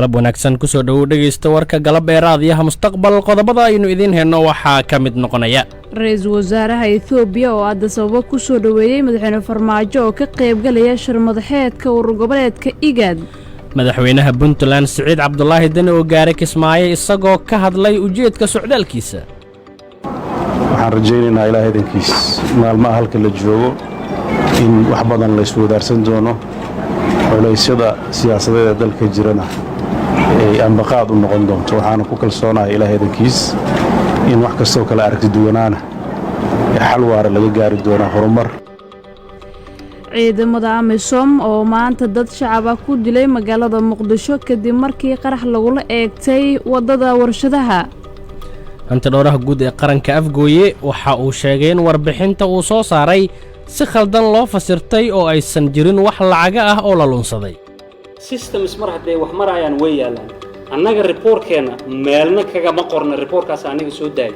galab wanaagsan ku soo dhawow dhageysta warka galab ee raadiyaha mustaqbal qodobada aynu idin heeno waxaa ka mid noqonaya ra'iisul wasaaraha Itoobiya oo aad sabab ku soo dhaweeyay madaxweyne Farmaajo oo ka qayb galaya shir madaxeedka urur goboleedka IGAD madaxweynaha Puntland Siciid Cabdullaahi Dani oo gaaray Kismaayo isagoo ka hadlay ujeedka socdaalkiisa waxaan rajaynaynaa ilaahay idinkiis maalmaha halka la joogo in wax badan la isku wadaarsan doono culaysyada siyaasadeed ee dalka jirana ay ambaqaad u noqon doonto waxaan ku kalsoonahay ilaahay idinkiis in wax kastoo kala aragti duwanaana xal waara laga gaari doono horumar ciidamada AMISOM oo maanta dad shacab ah ku dilay magaalada Muqdisho kadib markii qarax lagu eegtay wadada warshadaha anta dhowraha guud ee qaranka Afgooye waxa uu sheegay in warbixinta uu soo saaray si khaldan loo fasirtay oo aysan jirin wax lacag ah oo la lunsaday systems mar haday wax marayaan way yaalaan annaga reportkeena meelna kaga ma qorna reportkaas aniga soo daay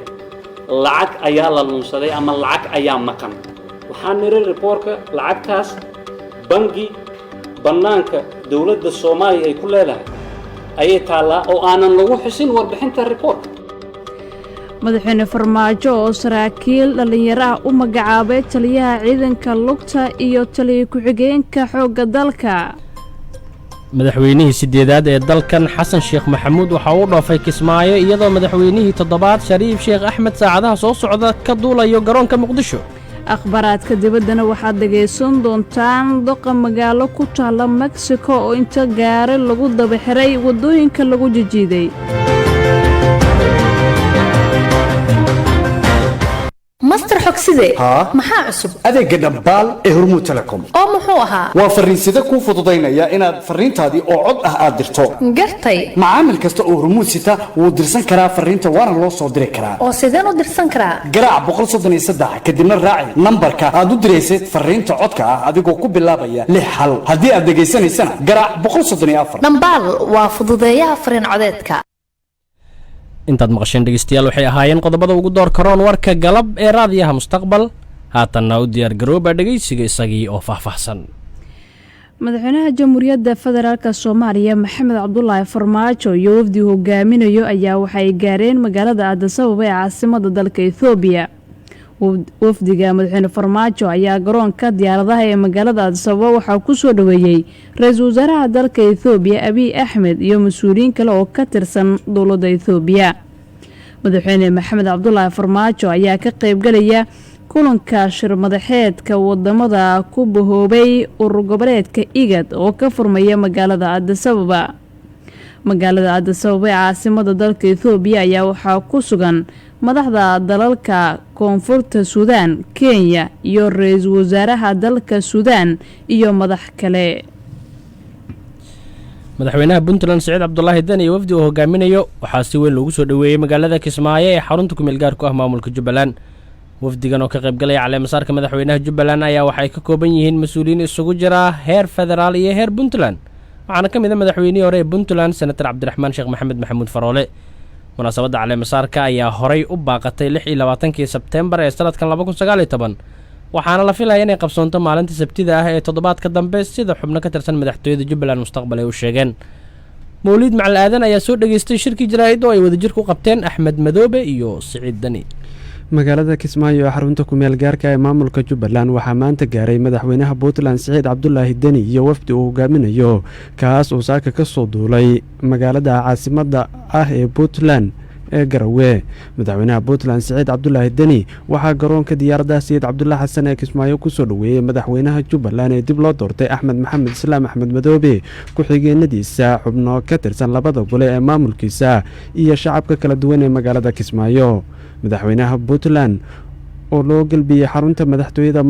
lacag ayaa la lunsaday ama lacag ayaa maqan waxaan niri reportka lacagtaas bangi banaanka dawladda Soomaaliya ay ku leedahay ayay taala oo aanan lagu xusin warbixinta reportka madaxweyne Farmaajo oo saraakiil dhalinyaro ah u magacaabay taliyaha ciidanka lugta iyo taliye ku-xigeenka xoogga dalka madaxweynihii sideedaad ee dalkan Xasan Sheekh Maxamuud waxa uu dhoofay Kismaayo iyadoo madaxweynihii toddobaad Shariif Sheekh Axmed saacadaha soo socda ka duulayo garoonka Muqdisho akhbaraadka dibaddana waxaad dhageysan doontaan doqa magaalo ku taala Mexico oo inta gaari lagu daba xiray wadooyinka lagu jijiiday master xogside maxaa cusub adeega dhambaal ee Hormuud Telecom oo muxuu ahaa waa fariinsida ku fududeynaya inaad fariintaadii oo cod ah aad dirto gartay macaamil kasta oo Hormuud sita wuu dirsan karaa fariinta waana loo soo diri karaa oo sideen u dirsan karaa garaac 133 kadibna raaci nambarka aad u direysay fariinta codka ah adigoo ku bilaabaya 6 hal haddii aad dhageysanaysana garaac 134 dhambaal waa fududeeyaha fariin codeedka intaad maqasheen dhageystayaal waxay ahaayeen qodobada ugu door karoon warka galab ee raadiyaha mustaqbal haatanna u diyaar garooba dhageysiga isagii oo faahfaahsan madaxweynaha jamhuuriyadda federaalka Soomaaliya Maxamed Cabdullaahi Farmaajo iyo wafdi hogaaminayo ayaa waxay gaareen magaalada Addis Ababa ee caasimadda dalka Itoobiya wafdiga madaxweyne Farmaajo ayaa garoonka diyaaradaha ee magaalada Addis Ababa waxa ku soo dhaweeyay ra'iisul wasaaraha dalka Itoobiya Abiy Ahmed iyo mas'uuliyiin kale oo ka tirsan dawladda Itoobiya madaxweyne Maxamed Cabdullaahi Farmaajo ayaa ka qayb galaya kulanka shir madaxeedka wadamada ku bahoobay urur goboleedka IGAD oo ka furmaya magaalada Addis Ababa magaalada Addis Ababa ee caasimadda dalka Itoobiya ayaa waxa ku sugan madaxda dalalka koonfurta Suudaan Kenya iyo ra'iisul wasaaraha dalka Suudaan iyo madax kale madaxweynaha Puntland Siciid Cabdullaahi Dani iyo wafdi uu hogaaminayo waxaa si weyn loogu soo dhaweeyay magaalada Kismaayo ee xarunta ku meel gaar ku ah maamulka Jubbaland wafdigan oo ka qayb galaya caleemasaarka madaxweynaha Jubbaland ayaa waxay ka kooban yihiin mas'uuliyiin isugu jira heer federaal iyo heer Puntland waxaana ka mid ah madaxweynihii hore ee Puntland Senator Cabdiraxmaan Sheekh Maxamed Maxamuud Faroole munaasabadda caleemasaarka ayaa horay u baaqatay 26 Sebtembar ee sanadkan 2019 waxaana la filayaa inay qabsoonto maalinta Sabtida ah ee toddobaadka dambe sida xubno ka tirsan madaxtooyada Jubbaland mustaqbal ay u sheegeen Mawlid Macal Aadan ayaa soo dhageystay shirkii jaraa'id oo ay wadajir ku qabteen Axmed Madoobe iyo Siciid Dani magaalada Kismaayo ee xarunta ku meel gaarka ee maamulka Jubbaland waxaa maanta gaaray madaxweynaha Puntland Siciid Cabdullaahi Dani iyo wafdi uu hogaaminayo kaas oo saaka ka soo duulay magaalada caasimadda ah ee Puntland ee Garowe madaxweynaha Puntland Siciid Cabdullaahi Dani waxaa garoonka diyaaradaha Sayid Cabdullaahi Xasan ee Kismaayo ku soo dhaweeyay madaxweynaha Jubbaland ee dib loo doortay Axmed Maxamed Islaam Axmed Madoobe ku-xigeenadiisa xubno ka tirsan labada gole ee maamulkiisa iyo shacabka kala duwan ee magaalada Kismaayo madaxweynaha Puntland oo loo galbiyay xarunta madaxtooyada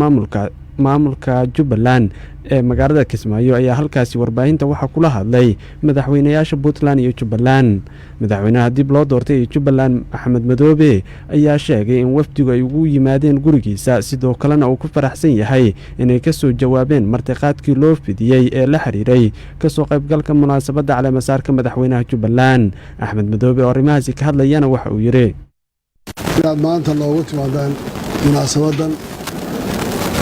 maamulka Jubbaland ee magaalada Kismaayo ayaa halkaasi warbaahinta waxa kula hadlay madaxweynayaasha Puntland iyo Jubbaland madaxweynaha dib loo doortay Jubbaland Axmed Madoobe ayaa sheegay in wafdigu ay ugu yimaadeen gurigiisa sidoo kalena uu ku faraxsan yahay inay ka soo jawaabeen martiqaadkii loo fidiyay ee la xiriiray ka soo qaybgalka munaasabadda caleemasaarka madaxweynaha Jubbaland Axmed Madoobe oo arrimahaasi ka hadlayana waxa uu yiri inaad maanta loogu timaadaan munaasabadan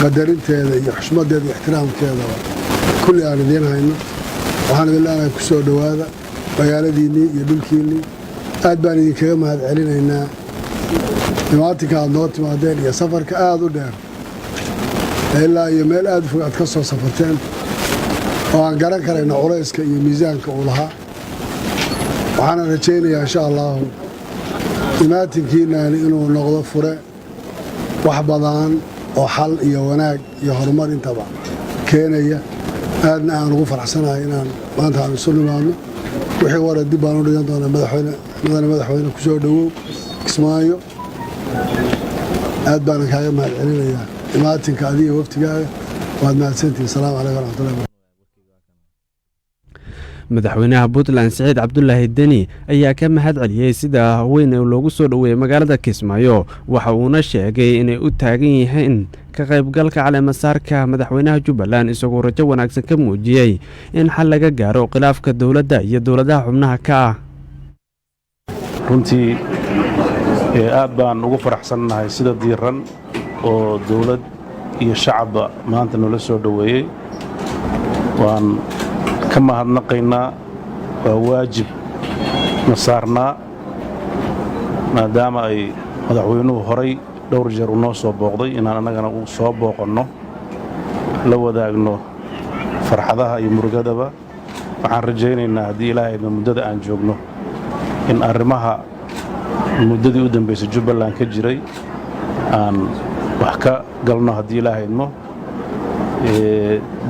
qadarinteeda iyo xushmadeeda iyo ixtiraamkeeda kulli aan idiin hayno waxaan idin leenahay ku soo dhowaada magaaladiinnii iyo dhulkiinnii aad baan idinkaga mahad celinaynaa imaatinka aad noo timaadeen iyo safarka aad u dheer ilaa iyo meel aad u fog aad ka soo safarteen oo aan garan karayna culayska iyo miisaanka uu lahaa waxaana rajaynayaa insha allaahu imaatinkiinnaani inuu noqdo fure wax badan oo xal iyo wanaag iyo horumar intaba keenaya aadna aan ugu faraxsanahay inaan maanta aan isu nimaadno wixii wara dib baan u dhigan doonaa madaxweyne ku soo dhowow Kismaayo aad baan kaaga mahad celinayaa imaatinka adiga waqtigaaga waad mahadsantihiin salaamu calaykum waraxmatullahi madaxweynaha puntland siciid cabdulaahi deni ayaa ka mahad celiyey sida weyn loogu soo dhoweeyey magaalada kismaayo waxa uuna sheegay inay u taagan yihiin ka qaybgalka caleemasaarka madaxweynaha jubbaland isagoo rajo wanaagsan ka muujiyey in xal laga gaaro khilaafka dowladda iyo dowladaha xubnaha ka ah runtii aad baan ugu faraxsannahay sida diiran oo dowlad iyo shacabba maanta noola soo dhoweeyey waan ka mahadnaqaynaa waa waajib na saarnaa maadaama ay madaxweynuhu horay dhowr jeer u noo soo booqday inaan annagana u soo booqanno la wadaagno farxadaha iyo murugadaba waxaan rajaynaynaa haddii ilaahayna muddada aan joogno in arrimaha muddadii u dambaysay jubbaland ka jiray aan wax ka galno haddii ilaahayno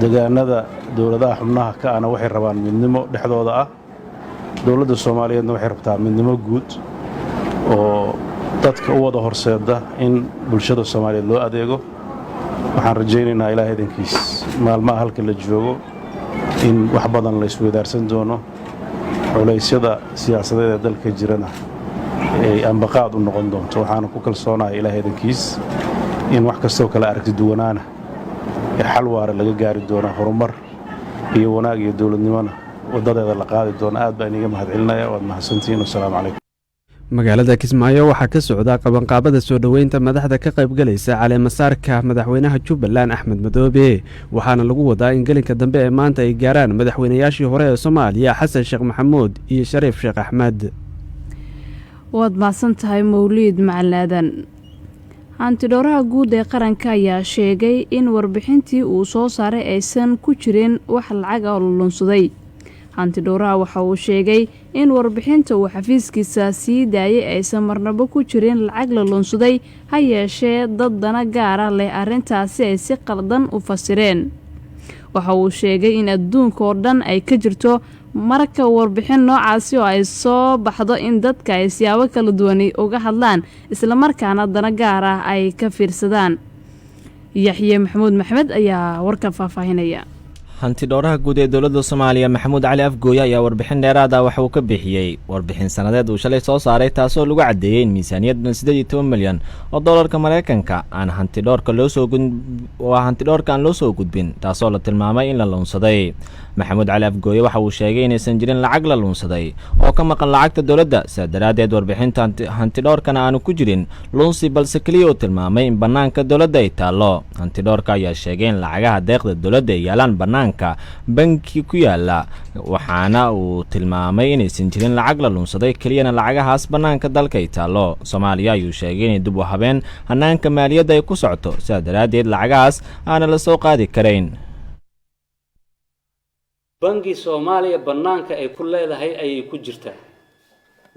degaanada dowladaha xubnaha ka ana waxay rabaan midnimo dhexdooda ah dowladda soomaaliyeedna waxay rabtaa midnimo guud oo dadka u wada horseeda in bulshada soomaaliyeed loo adeego waxaan rajaynaynaa ilaahay idankiis maalmaha halka la joogo in wax badan la isweydaarsan doono culaysyada siyaasadeed ee dalka jirana ay ambaqaad u noqon doonto waxaana ku kalsoonahay ilaahay idankiis in wax kastoo kale aragti duwanaana ee xal waara laga gaari doona horumar iyo wanaag iyo dowladnimona wadadeeda la qaadi doona aad baan iga mahad celinaya waad mahadsantihiin wasalaamu calaykum magaalada kismaayo waxaa ka socda qabanqaabada soo dhoweynta madaxda ka qaybgalaysa caleemasaarka madaxweynaha jubbaland axmed madoobe waxaana lagu wadaa in gelinka dambe ee maanta ay gaaraan madaxweynayaashii hore ee soomaaliya xasan sheekh maxamuud iyo shariif sheekh axmed waad mahadsan tahay mawliid macalin aadan hantidhowraha guud ee qaranka ayaa sheegay in warbixintii uu soo saaray aysan ku jirin wax lacaga oo lunsaday hantidhowraha waxa uu sheegay in warbixinta uu xafiiskiisa sii daayay aysan marnabo ku jirin lacag la lunsaday ha yeeshee dad dana gaara leh arrintaasi ay si qaldan u fasireen waxa uu sheegay in adduunka oo dhan ay ka jirto marka warbixin noocaasi oo ay soo baxdo in dadka ay siyaabo kala duwani uga hadlaan islamarkaana dana gaar ah ay ka fiirsadaan yaxye maxamuud maxmed ayaa warka faahfaahinaya hantidhowraha guud ee dowladda soomaaliya maxamuud cali afgooye ayaa warbixin dheeraad ah waxa uu ka bixiyey warbixin sannadeed uu shalay soo saaray taasoo lagu caddeeyey in miisaaniyaddan 18 milyan oo dollarka maraykanka aan hantidhowrka aan loo soo gudbin taasoo la tilmaamay in la luunsaday maxamuud cali afgooye waxa uu sheegay inaysan jirin lacag la luunsaday oo ka maqan lacagta dowladda sidaa daraaddeed warbixinta hantidhowrkana aanu ku jirin luunsi balse keliya uu tilmaamay in bannaanka dowladda ay taallo hantidhowrka ayaa sheegay in lacagaha deeqda dowladda ay yaalaan bannaanka banki ku yaala waxaana uu tilmaamay inaysan jirin lacag la luunsaday keliyana lacagahaas bannaanka dalka ay taallo soomaaliya ayuu sheegay inay dib u habeen hannaanka maaliyadda ay ku socoto sidaa daraaddeed lacagahaas aana la soo qaadi karayn bangi soomaaliya bannaanka ay ku leedahay ayay ku jirtaa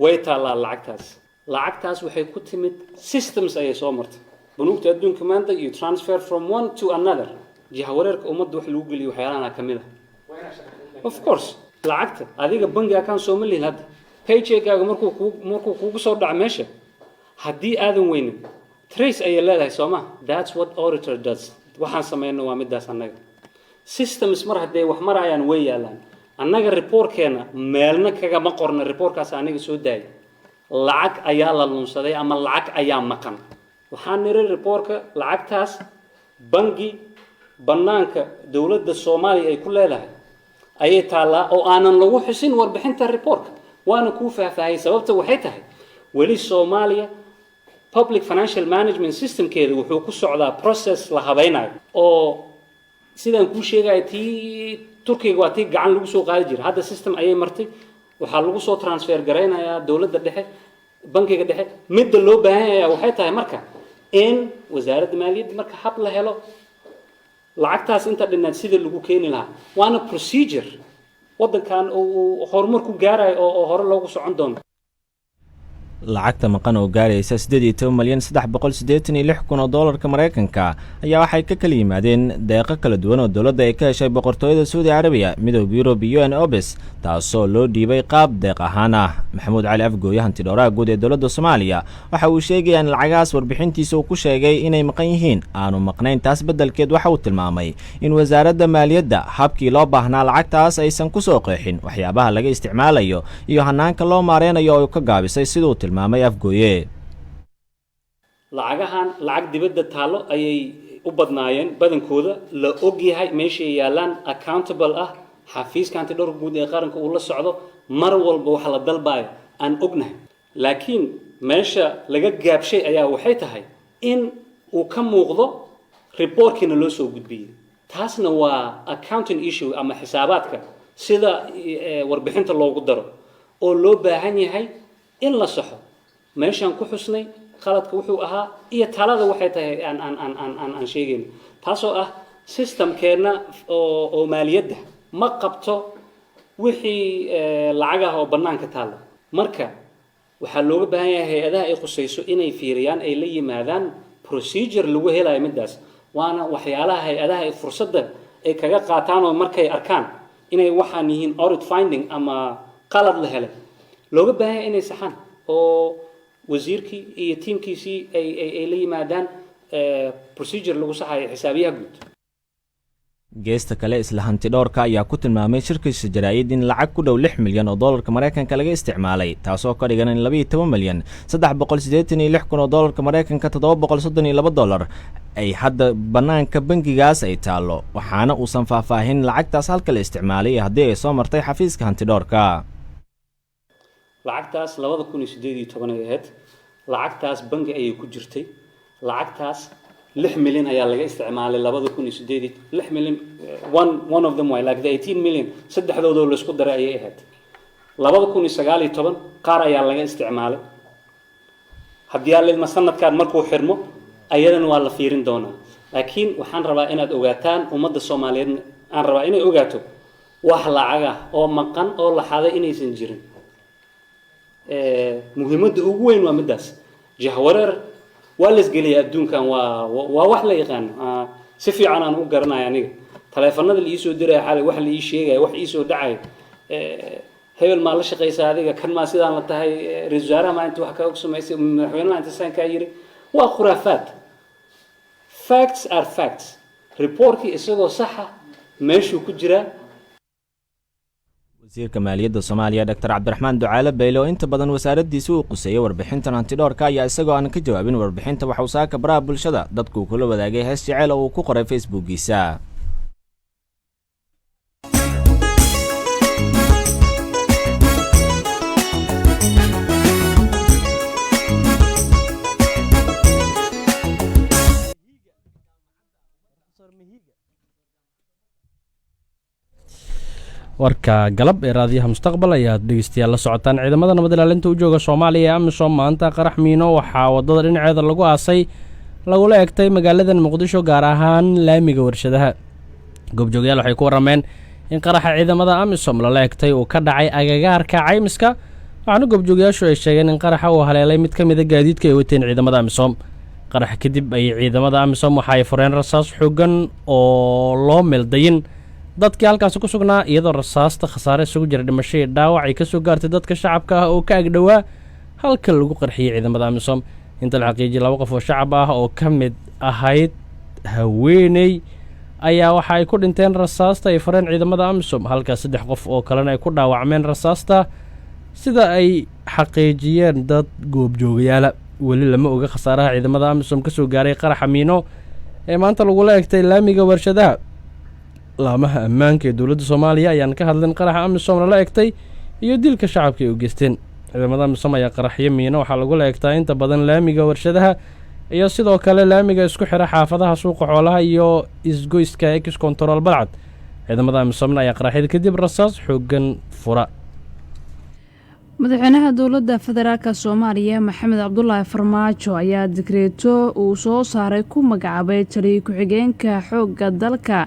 way taallaa lacagtaas waxay ku timid systems ayay soo martay bunuugta adduunka maanta iyo transfer from one to another jihawareerka ummadda wax lagu geliyo waxyaalahan ka mid ah of course lacagta adiga bangi account soo ma lihin hadda paycheckaaga markuu kugu soo dhaco meesha haddii aadan weynin trace ayay leedahay soo ma that's what auditor does waxaan sameeyno waa midaas annaga systems mar haddee wax marayaan way yaalaan annaga reportkeena meelna kagama qorna reportkaas aniga soo daayay lacag ayaa la lunsaday ama lacag ayaa maqan waxaan niri reportka lacagtaas bangi bannaanka dowladda soomaaliya ay ku leedahay ayay taallaa oo aanan lagu xusin warbixinta reportka waana kuu faahfaahiyey sababta waxay tahay weli soomaaliya public financial management systemkeeda wuxuu ku socdaa process la habaynayo oo sidaan kuu sheegaya tii turkiga waa tii gacan lagu soo qaadi jira hadda system ayay martay waxaa lagu soo transfer garaynayaa dowladda dhexe bankiga dhexe midda loo baahan yahay waxay tahay marka in wasaaradda maaliyadda marka hab la helo lacagtaas inta dhinnaad sida lagu keeni lahaa waana procedure waddankan uu horumar ku gaarayo oo hore loogu socon doono lacagta maqan oo gaaraysa 18,386,000 oo doolarka Mareykanka ayaa waxay ka kala yimaadeen deeqo kala duwan oo dowladda ay ka heshay boqortooyada Saudi Arabia, midowga Yurub iyo UN-OBS, taasoo loo dhiibay qaab deeq ahaan ah. Maxamuud Cali Afgooye, hantidhawraha guud ee dowladda Soomaaliya, waxa uu sheegay in lacagaas warbixintiisa uu ku sheegay inay maqan yihiin aanu maqnayn. taas beddelkeed waxa uu tilmaamay in wasaaradda maaliyadda habkii loo baahnaa lacagtaas aysan ku soo qeexin waxyaabaha laga isticmaalayo iyo hanaanka loo maareynayo oo ka gaabisay sidoo tilmaamay Afgooye. lacagahan lacag dibadda taalo ayay u badnaayeen badankooda la og yahay meesha ay yaalaan accountable ah xafiiska hantidhawrka guud ee qaranka uu la socdo mar walba waxa la dalbayo aan ognahay laakiin meesha laga gaabshay ayaa waxay tahay in uu ka muuqdo reportkina loo soo gudbiyey taasna waa accounting issue ama xisaabaadka sida warbixinta loogu daro oo loo baahan yahay in la saxo meeshaan ku xusnay qaladka wuxuu ahaa iyo talada waxay tahay aan sheegayno taasoo ah systemkeena oo maaliyadda ma qabto wixii lacag ah oo bannaanka taalo marka waxaa looga baahan yahay hay-adaha ay khusayso inay fiiriyaan ay la yimaadaan procedure lagu helayo middaas waana waxyaalaha hay-adaha ay fursadda ay kaga qaataan oo markay arkaan inay waxaan yihiin audit finding ama qalad la helay looga baahan yahay inay saxaan oo wasiirkii iyo tiimkiisii ay la yimaadaan procedure lagu saxayo xisaabiyaha guud. geesta kale isla hantidhawrka ayaa ku tilmaamay shirkiisa jaraa'id in lacag ku dhow 6 milyan oo doolarka Mareykanka laga isticmaalay, taasoo ka dhigan in 12 milyan 386,000 oo doolarka Mareykanka $732 ay hadda bannaanka bangigaas ay taalo, waxaana uusan faahfaahin lacagtaas halka la isticmaalay haddii ay soo martay xafiiska hantidhawrka. lacagtaas 2018 ay ahayd lacagtaas bangi ayay ku jirtay lacagtaas 6 milyan ayaa laga isticmaalay 2018 6 milyan one of them way like the 18 milyan saddexdoodoo la isku daray ayay ahayd 2019 qaar ayaa laga isticmaalay haddii aan sanadkan markuu xirmo ayadan waa la fiirin doonaa laakiin waxaan rabaa inaad ogaataan ummadda Soomaaliyeed aan rabaa inay ogaato wax lacag ah oo maqan oo la xaday inaysan jirin muhiimadda ugu weyn waa middaas jahwareer waa la isgeliyaa adduunkan waa wax la yaqaan si fiican aan u garanayo aniga taleefanada la ii soo diraya xalay wax la ii sheegaya wax ii soo dhacay hebel maa la shaqaysaa adiga kan maa sidaan la tahay ra-iisul wasaaraha maa inta wax ka og samaysay madaxweynaha inta saan kaa yiri waa khuraafaad facts are facts reportkii isagoo saxa meeshuu ku jiraa. wasiirka maaliyadda Soomaaliya Dr. Cabdiraxmaan Ducaale Beyle oo inta badan wasaaraddiisa uu quseeyay warbixintan hantidhawrka ayaa isagoo aan ka jawaabin warbixinta waxa uu saaka baraha bulshada dadku kula wadaagay hees jecel oo uu ku qoray Facebookiisa. warka galab ee raadiyaha mustaqbal ayaad dhegeystayaal la socotaan. ciidamada nabad ilaalinta u jooga Soomaaliya ee AMISOM maanta qarax miino waxaa wadada dhinaceeda lagu aasay lagula egtay magaalada Muqdisho gaar ahaan laamiga warshadaha. goobjoogayaal waxay ku warameen in qaraxa ciidamada AMISOM lala egtay uu ka dhacay agagaarka caymiska, waxaana goobjoogayaashu ay sheegeen in qaraxa uu haleelay mid ka mid ah gaadiidka ay wateen ciidamada AMISOM. qaraxa kadib ay ciidamada AMISOM waxa ay fureen rasaas xooggan oo loo meeldayin dadkii halkaas ku sugnaa, iyadoo rasaasta khasaare isugu jira dhimasho iyo dhaawac ay ka soo gaartay dadka shacabka ah oo ka agdhowaa halka lagu qarxiyay ciidamada AMISOM. inta la xaqiijiyay 2 qof oo shacab ah oo ka mid ahayd haweeney ayaa waxa ay ku dhinteen rasaasta ay fureen ciidamada AMISOM, halka 3 qof oo kalena ay ku dhaawacmeen rasaasta sida ay xaqiijiyeen dad goobjoogayaala. weli lama oga khasaaraha ciidamada AMISOM ka soo gaaray qaraxa miino ee maanta lagula egtay laamiga warshadaha. laamaha ammaanka ee dowladda Soomaaliya ayaan ka hadlin qaraxa AMISOM lala egtay iyo dilka shacabka ay u geysteen. ciidamada AMISOM ayaa qaraxyo miino waxaa lagula egtaa inta badan laamiga warshadaha iyo sidoo kale laamiga isku xira xaafadaha suuqa xoolaha iyo isgoyska ex control balcad. ciidamada AMISOM ayaa qaraxyada kadib rasaas xooggan fura. madaxweynaha dowladda federaalka soomaaliya maxamed cabdulaahi farmaajo ayaa dekreeto uu soo saaray ku magacaabay taliya ku-xigeenka xoogga dalka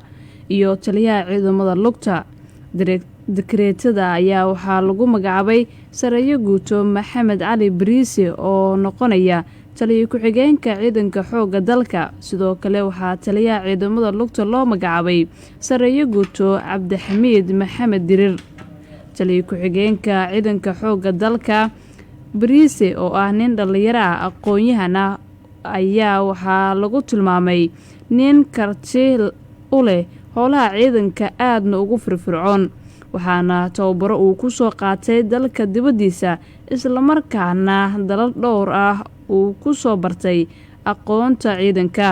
iyo taliyaha ciidamada lugta. dekreetada ayaa waxaa lagu magacaabay sareeyo guuto maxamed cali bariise oo noqonaya taliya ku-xigeenka ciidanka xoogga dalka. sidoo kale waxaa taliyaha ciidamada lugta loo magacaabay sareeyo guuto cabdixamiid maxamed dirir. taliya ku-xigeenka ciidanka xoogga dalka bariise oo ah nin dhallinyaro ah aqoon-yahan ah ayaa waxaa lagu tilmaamay nin karti u leh howlaha ciidanka aadna ugu firfircoon, waxaana tababaro uu ku soo qaatay dalka dibaddiisa islamarkaana dalal dhowr ah uu ku soo bartay aqoonta ciidanka.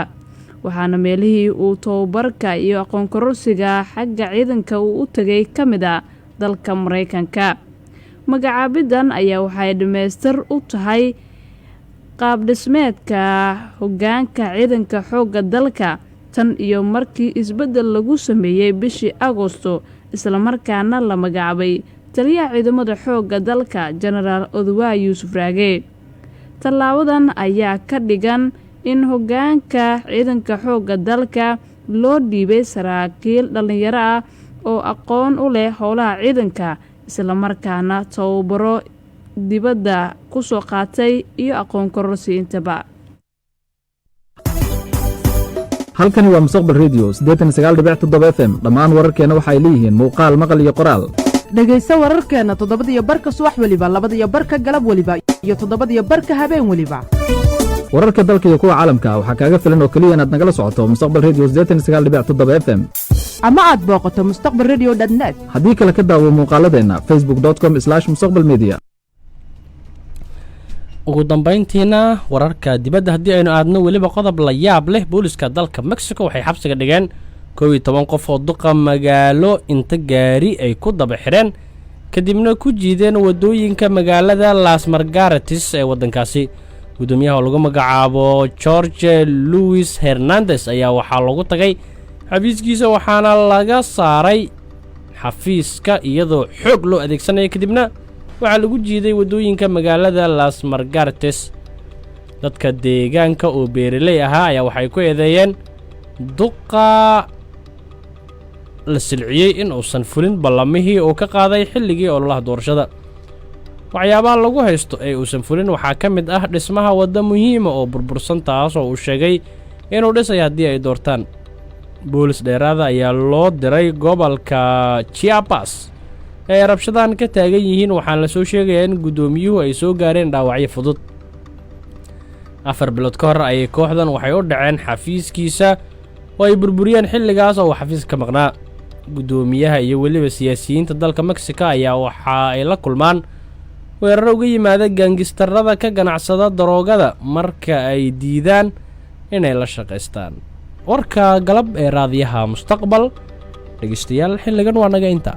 waxaana meelihii uu tababarka iyo aqoon kororsiga xagga ciidanka uu u tagay ka mid a dalka Mareykanka. magacaabidan ayaa waxay dhammaystir u tahay qaab dhismeedka hoggaanka ciidanka xoogga dalka tan iyo markii isbeddel lagu sameeyey bishii Agoosto, islamarkaana la magacaabay taliyaha ciidamada xoogga dalka Genaraal Oduwaa Yuusuf Raage. tallaabadan ayaa ka dhigan in hoggaanka ciidanka xoogga dalka loo dhiibay saraakiil dhallinyaro ah oo aqoon u leh howlaha ciidanka, islamarkaana tababaro dibadda ku soo qaatay iyo aqoon kororsi intaba. halkani waa mustaqbal radio 89.7 FM. dhammaan wararkeena waxay leeyihiin muuqaal maqal iyo qoraal. dhegayso wararkeena 7:00 subax waliba 2:00 galab waliba iyo 7:00 habeen waliba. wararka dalka iyo kuwa caalamka waxaa kaaga filan oo kaliya inaad nagala socoto mustaqbal radio 89.7 FM ama aad booqato mustaqbalradio.net. haddii kale ka daawo muuqaaladeenna facebook.com/mustaqbalmedia. ugu dambayntiina wararka dibadda haddii aynu aadno weliba qodob la yaab leh. booliska dalka Mexico waxay xabsiga dhigeen 11 qof oo duqa magaalo inta gaari ay ku daba xireen kadibna ku jiideen wadooyinka magaalada Las Margaritas ee wadankaasi. gudoomiyaha oo lagu magacaabo Jorge Luis Hernandez ayaa waxaa lagu tagay xafiiskiisa waxaana laga saaray xafiiska iyadoo xoog loo adeegsanaya, kadibna waxaa lagu jiiday wadooyinka magaalada Las Margaritas. dadka deegaanka oo beeraley ahaa ayaa waxay ku eedeeyeen duqa la silciyey in uusan fulin ballamihii uu ka qaaday xilligii ololaha doorashada. waxyaabaha lagu haysto ee uusan fulin waxaa ka mid ah dhismaha wadda muhiima oo burbursan, taas oo uu sheegay inuu dhisay haddii ay doortaan. boolis dheeraada ayaa loo diray gobolka Chiapas ee rabshadahan ka taagan yihiin, waxaana la soo sheegayaa in guddoomiyuhu ay soo gaareen dhaawacyo fudud. 4 bilood ka hor ayay kooxdan waxay u dhaceen xafiiskiisa oo ay burburiyeen xilligaas oo uu xafiiska ka maqnaa. guddoomiyaha iyo weliba siyaasiyiinta dalka Mexico ayaa waxa ay la kulmaan weeraro uga yimaada gaangistarada ka ganacsada daroogada marka ay diidaan inay la shaqaystaan. warka galab ee raadiyaha mustaqbal dhegeystayaal xilligan waa naga inta.